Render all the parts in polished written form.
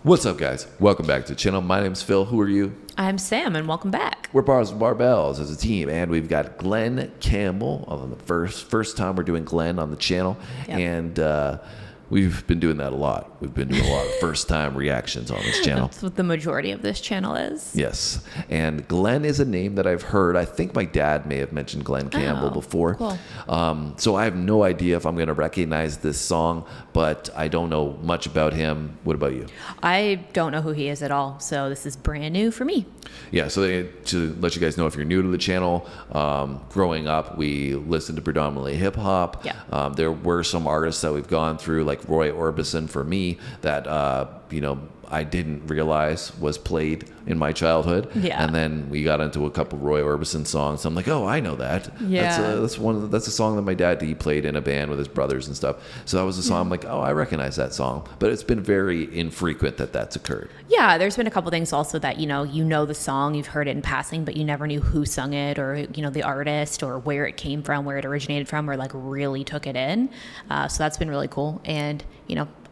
What's up, guys? Welcome back to the channel. My name's Phil. Who are you? I'm Sam, and welcome back. We're Bars and Barbells as a team, and we've got Glen Campbell on the first time we're doing Glen on the channel, Yep. and we've been doing that a lot. We've been doing a lot of first-time reactions on this channel. That's what the majority of this channel is. Yes, and Glen is a name that I've heard. I think my dad may have mentioned Glen Campbell before. Cool. So I have no idea if I'm going to recognize this song, but I don't know much about him. What about you? I don't know who he is at all, so this is brand new for me. Yeah, so to let you guys know, if you're new to the channel, growing up, we listened to predominantly hip-hop. Yeah. There were some artists that we've gone through, like Roy Orbison for me, that, I didn't realize was played in my childhood. Yeah. And then we got into a couple Roy Orbison songs. I'm like, oh, I know that. Yeah. That's a song that my dad, he played in a band with his brothers and stuff. So that was a song I'm like, oh, I recognize that song. But it's been very infrequent that that's occurred. Yeah, there's been a couple things also that, you know the song, you've heard it in passing, but you never knew who sung it or, the artist or where it came from, where it originated from, or like really took it in. So that's been really cool. And,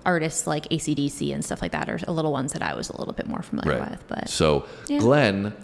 artists like AC/DC and stuff like that are a little ones that I was a little bit more familiar with. But so yeah. Glen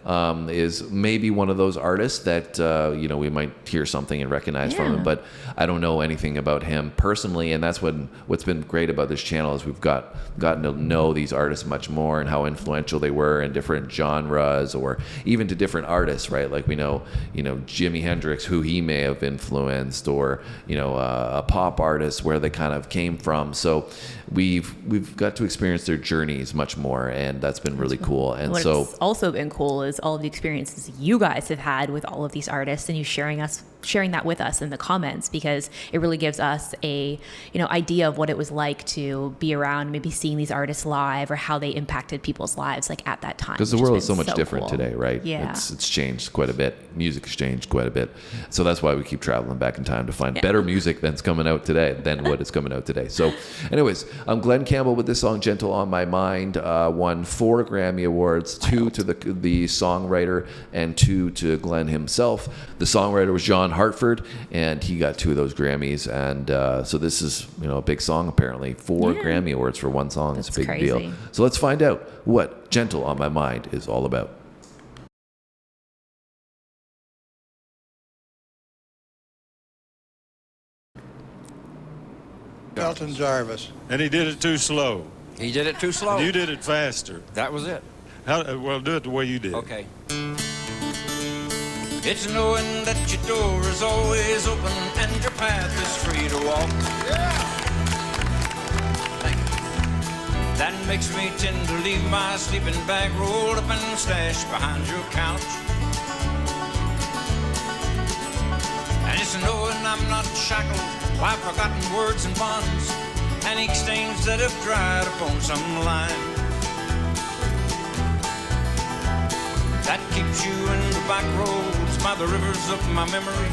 is maybe one of those artists that we might hear something and recognize from him, but I don't know anything about him personally. And that's what's been great about this channel is we've gotten to know these artists much more and how influential they were in different genres or even to different artists, right? Like we know Jimi Hendrix, who he may have influenced, or a pop artist where they kind of came from. So we've got to experience their journeys much more, and that's been really cool. And what's also been cool is all of the experiences you guys have had with all of these artists, and you sharing that with us in the comments, because it really gives us a idea of what it was like to be around, maybe seeing these artists live or how they impacted people's lives like at that time. Because the world is so much different today, right? Yeah. It's changed quite a bit. Music has changed quite a bit. So that's why we keep traveling back in time to find better music that's coming out today than what is coming out today. So anyways, Glen Campbell with this song, Gentle on My Mind, won 4 Grammy Awards, 2 to the songwriter and 2 to Glen himself. The songwriter was John Hartford, and he got 2 of those Grammys. And so this is a big song apparently. 4 Grammy Awards for one song. It's a big deal. So let's find out what Gentle on My Mind is all about. Elton Jarvis. And he did it too slow. He did it too slow. You did it faster. That was it. Well, do it the way you did. Okay. It's knowing that your door is always open and your path is free to walk. Yeah. Thank you. That makes me tend to leave my sleeping bag rolled up and stashed behind your couch. And it's knowing I'm not shackled by forgotten words and bonds and ink stains that have dried upon some line. That keeps you in the back roads by the rivers of my memory.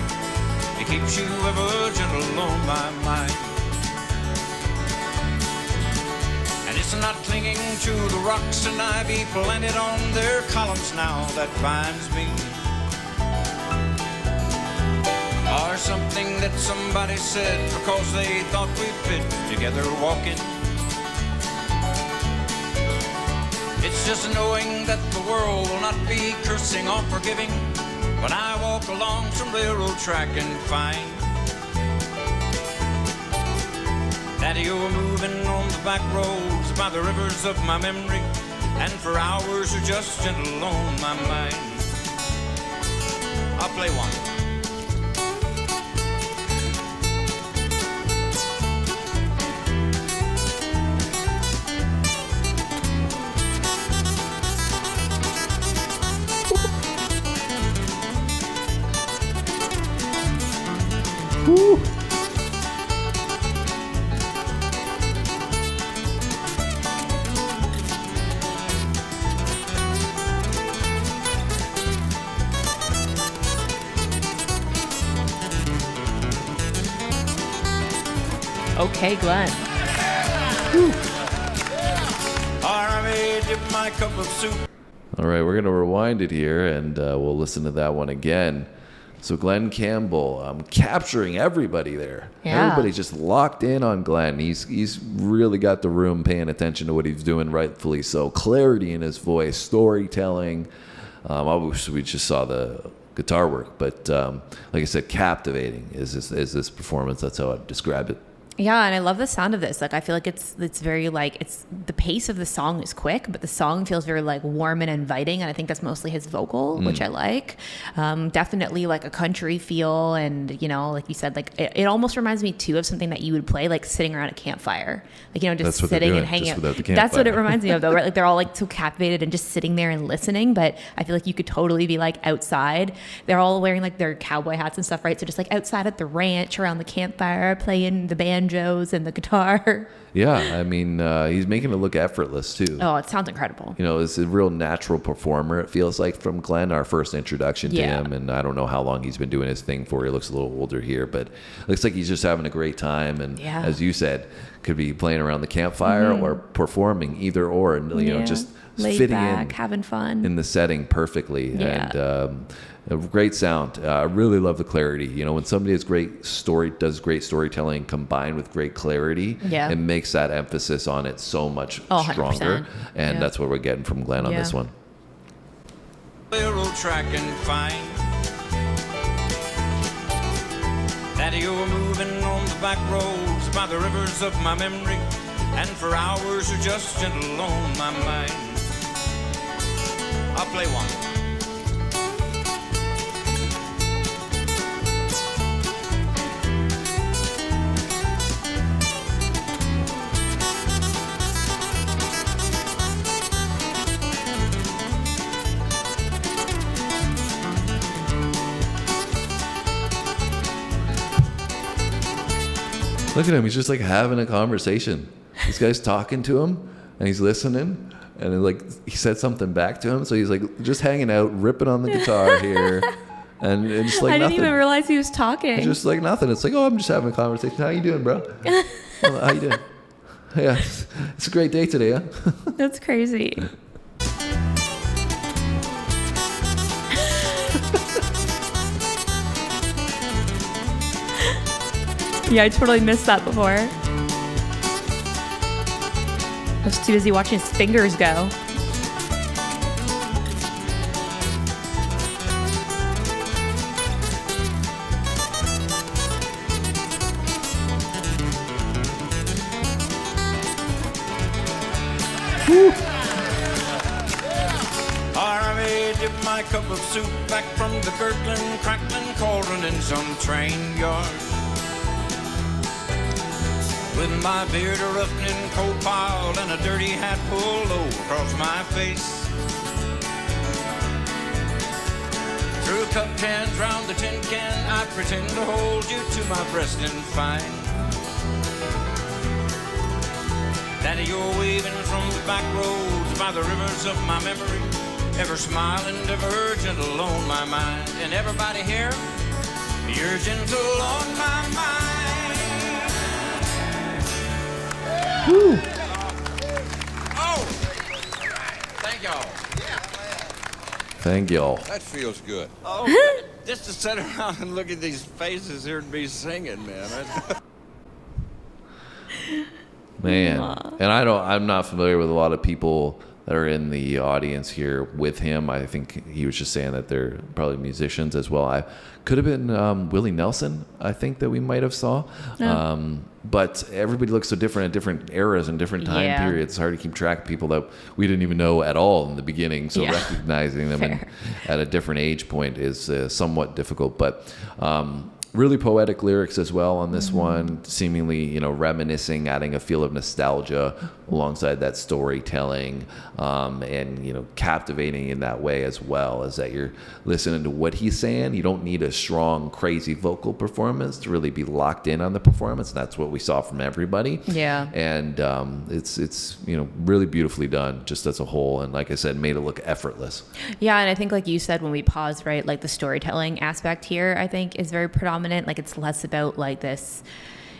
It keeps you ever gentle on my mind. And it's not clinging to the rocks and ivy planted on their columns now that binds me, or something that somebody said because they thought we fit together walking. It's just knowing that the world will not be cursing or forgiving when I walk along some railroad track and find that you're moving on the back roads by the rivers of my memory, and for hours you're just gentle on my mind. I'll play one. Woo. Okay, Glen. I may dip my cup of soup. All right, we're going to rewind it here, and we'll listen to that one again. So Glen Campbell, capturing everybody there. Yeah. Everybody's just locked in on Glen. He's really got the room paying attention to what he's doing, rightfully so. Clarity in his voice, storytelling. Obviously, we just saw the guitar work, but like I said, captivating is this performance. That's how I'd describe it. Yeah, and I love the sound of this. Like, I feel like it's very like, it's the pace of the song is quick, but the song feels very like warm and inviting, and I think that's mostly his vocal, which I like. Definitely like a country feel, and you know, like you said, like it almost reminds me too of something that you would play like sitting around a campfire, like, you know, just sitting and hanging out. That's what it reminds me of, though, right? Like they're all like so captivated and just sitting there and listening, but I feel like you could totally be like outside. They're all wearing like their cowboy hats and stuff, right? So just like outside at the ranch around the campfire, playing the banjos and the guitar. Yeah, I mean, he's making it look effortless too. Oh, it sounds incredible. You know, it's a real natural performer, it feels like, from Glen, our first introduction to him. And I don't know how long he's been doing his thing for. He looks a little older here, but looks like he's just having a great time. And as you said, could be playing around the campfire or performing, either or, and you know, just laid fitting back, in, having fun in the setting perfectly. And a great sound. I really love the clarity. You know, when somebody does great storytelling combined with great clarity, it makes that emphasis on it so much stronger. And that's what we're getting from Glen on this one. Railroad track and find that you're moving on the back roads by the rivers of my memory, and for hours you're just gentle on my mind. I'll play one. Look at him. He's just like having a conversation. This guy's talking to him and he's listening, and like he said something back to him. So he's like just hanging out, ripping on the guitar here. And just like I didn't nothing. even realize he was talking. Just like nothing. It's like, oh, I'm just having a conversation. How you doing, bro? How you doing? Yeah, it's a great day today, huh? That's crazy. Yeah, I totally missed that before. I was too busy watching his fingers go. I dip my cup of soup back from the gurgling, crackling cauldron in some train yard, with my beard a roughening coal pile and a dirty hat pulled low across my face. Through cup cans round the tin can, I pretend to hold you to my breast and find that you're waving from the back roads by the rivers of my memory, ever smiling, ever gentle on my mind. And everybody here, you're gentle on my mind. Woo. Oh, thank y'all. Thank y'all. That feels good. Oh, just to sit around and look at these faces here and be singing, man. Man, and I'm not familiar with a lot of people that are in the audience here with him. I think he was just saying that they're probably musicians as well. I could have been Willie Nelson, I think, that we might have saw. No. But everybody looks so different at different eras and different time periods. It's hard to keep track of people that we didn't even know at all in the beginning. So recognizing them at a different age point is somewhat difficult. But really poetic lyrics as well on this one, seemingly, you know, reminiscing, adding a feel of nostalgia alongside that storytelling, and, you know, captivating in that way as well, as that you're listening to what he's saying. You don't need a strong, crazy vocal performance to really be locked in on the performance. That's what we saw from everybody. Yeah. And it's you know, really beautifully done just as a whole, and like I said, made it look effortless. Yeah, and I think like you said when we paused, right, like the storytelling aspect here I think is very predominant. Like it's less about like this,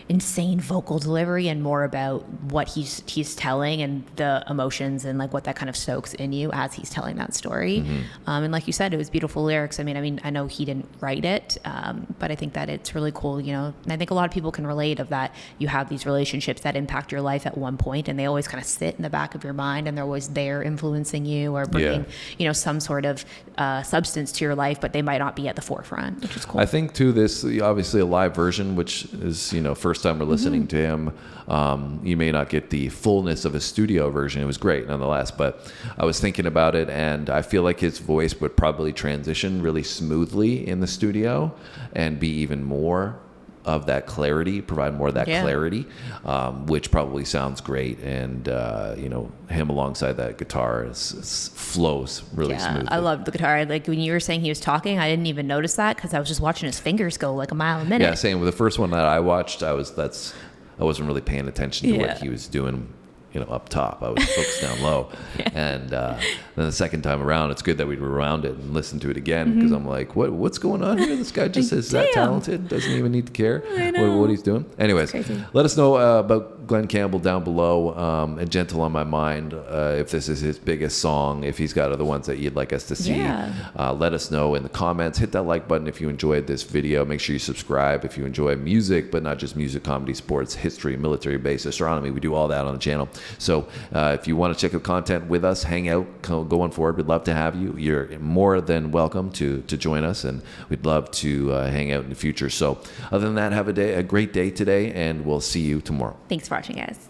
insane vocal delivery and more about what he's telling and the emotions and like what that kind of stokes in you as he's telling that story. And like you said, it was beautiful lyrics. I mean, I know he didn't write it, but I think that it's really cool, you know, and I think a lot of people can relate of that. You have these relationships that impact your life at one point and they always kind of sit in the back of your mind and they're always there influencing you or bringing, you know, some sort of substance to your life, but they might not be at the forefront, which is cool. I think too, this obviously a live version, which is, you know, first time we're listening to him. You may not get the fullness of a studio version. It was great nonetheless, but I was thinking about it and I feel like his voice would probably transition really smoothly in the studio and be even more of that clarity, provide more of that clarity, which probably sounds great. And, you know, him alongside that guitar flows really smoothly. I love the guitar. Like when you were saying he was talking, I didn't even notice that because I was just watching his fingers go like a mile a minute. Yeah, same with the first one that I watched. I wasn't really paying attention to what he was doing, you know, up top. I was focused down low. And then the second time around, it's good that we rewound it and listened to it again because I'm like, what's going on here? This guy just is that talented, doesn't even need to care what he's doing. Anyways, let us know about Glen Campbell down below, and Gentle on My Mind, if this is his biggest song, if he's got other ones that you'd like us to see. Let us know in the comments. Hit that like button if you enjoyed this video. Make sure you subscribe if you enjoy music, but not just music, comedy, sports, history, military base, astronomy. We do all that on the channel. So if you want to check out content with us, hang out, going forward, we'd love to have you. You're more than welcome to join us, and we'd love to hang out in the future. So other than that, have a great day today, and we'll see you tomorrow. Thanks for watching, guys.